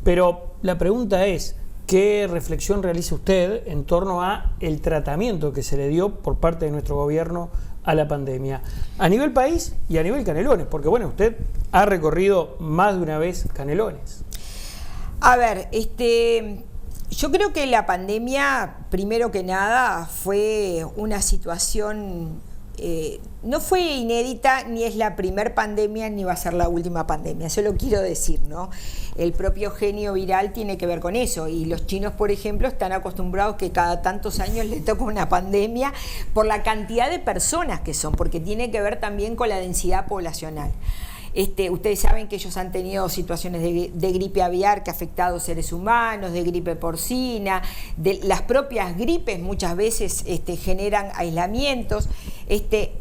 pero la pregunta es, ¿qué reflexión realiza usted en torno a el tratamiento que se le dio por parte de nuestro gobierno a la pandemia, a nivel país y a nivel Canelones? Porque bueno, usted ha recorrido más de una vez Canelones. A ver, yo creo que la pandemia, primero que nada, fue una situación, no fue inédita, ni es la primer pandemia, ni va a ser la última pandemia, eso lo quiero decir, ¿no? El propio genio viral tiene que ver con eso, y los chinos, por ejemplo, están acostumbrados que cada tantos años les toca una pandemia por la cantidad de personas que son, porque tiene que ver también con la densidad poblacional. Ustedes saben que ellos han tenido situaciones de gripe aviar que ha afectado seres humanos, de gripe porcina, de las propias gripes muchas veces generan aislamientos,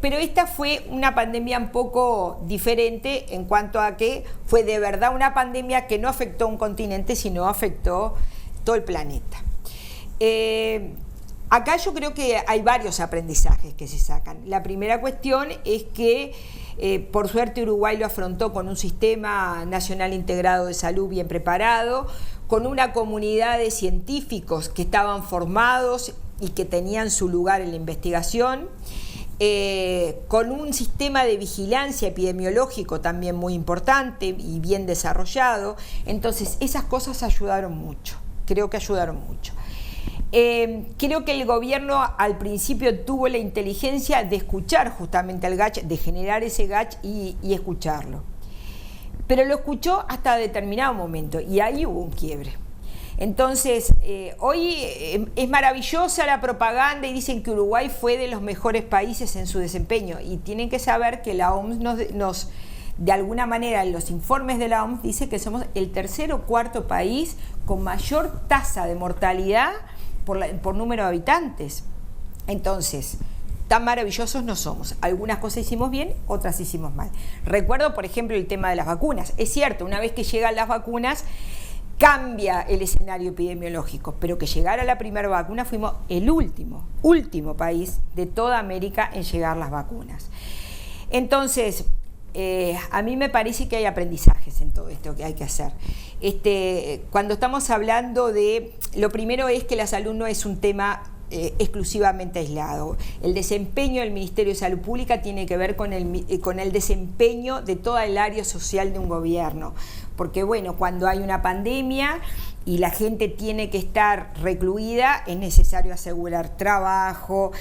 pero esta fue una pandemia un poco diferente en cuanto a que fue de verdad una pandemia que no afectó a un continente, sino afectó todo el planeta. Acá yo creo que hay varios aprendizajes que se sacan. La primera cuestión es que por suerte Uruguay lo afrontó con un sistema nacional integrado de salud bien preparado, con una comunidad de científicos que estaban formados y que tenían su lugar en la investigación, con un sistema de vigilancia epidemiológico también muy importante y bien desarrollado. Entonces esas cosas ayudaron mucho, creo que ayudaron mucho. Creo que el gobierno al principio tuvo la inteligencia de escuchar justamente al GACH, de generar ese GACH y escucharlo. Pero lo escuchó hasta determinado momento y ahí hubo un quiebre. Entonces, hoy es maravillosa la propaganda y dicen que Uruguay fue de los mejores países en su desempeño, y tienen que saber que la OMS nos de alguna manera, en los informes de la OMS dice que somos el tercer o cuarto país con mayor tasa de mortalidad por número de habitantes. Entonces, tan maravillosos no somos. Algunas cosas hicimos bien, otras hicimos mal. Recuerdo, por ejemplo, el tema de las vacunas. Es cierto, una vez que llegan las vacunas, cambia el escenario epidemiológico, pero que llegara la primera vacuna fuimos el último país de toda América en llegar las vacunas. Entonces, a mí me parece que hay aprendizajes en todo esto que hay que hacer. Cuando estamos hablando de... Lo primero es que la salud no es un tema exclusivamente aislado. El desempeño del Ministerio de Salud Pública tiene que ver con el desempeño de toda el área social de un gobierno. Porque bueno, cuando hay una pandemia y la gente tiene que estar recluida, es necesario asegurar trabajo,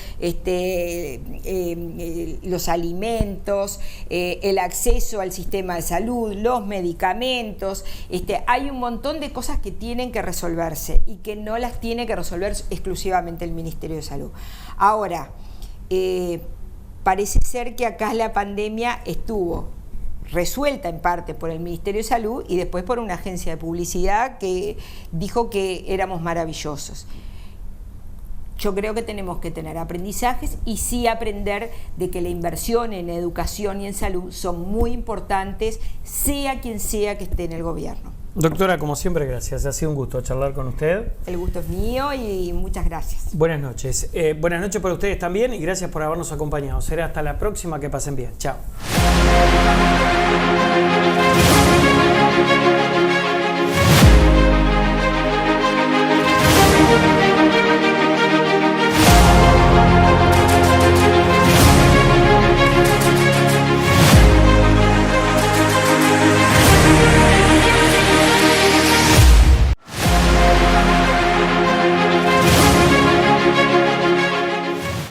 los alimentos, el acceso al sistema de salud, los medicamentos. Hay un montón de cosas que tienen que resolverse y que no las tiene que resolver exclusivamente el Ministerio de Salud. Ahora, parece ser que acá la pandemia estuvo resuelta en parte por el Ministerio de Salud y después por una agencia de publicidad que dijo que éramos maravillosos. Yo creo que tenemos que tener aprendizajes y sí aprender de que la inversión en educación y en salud son muy importantes, sea quien sea que esté en el gobierno. Doctora, como siempre, gracias. Ha sido un gusto charlar con usted. El gusto es mío y muchas gracias. Buenas noches. Buenas noches para ustedes también y gracias por habernos acompañado. Será hasta la próxima. Que pasen bien. Chao.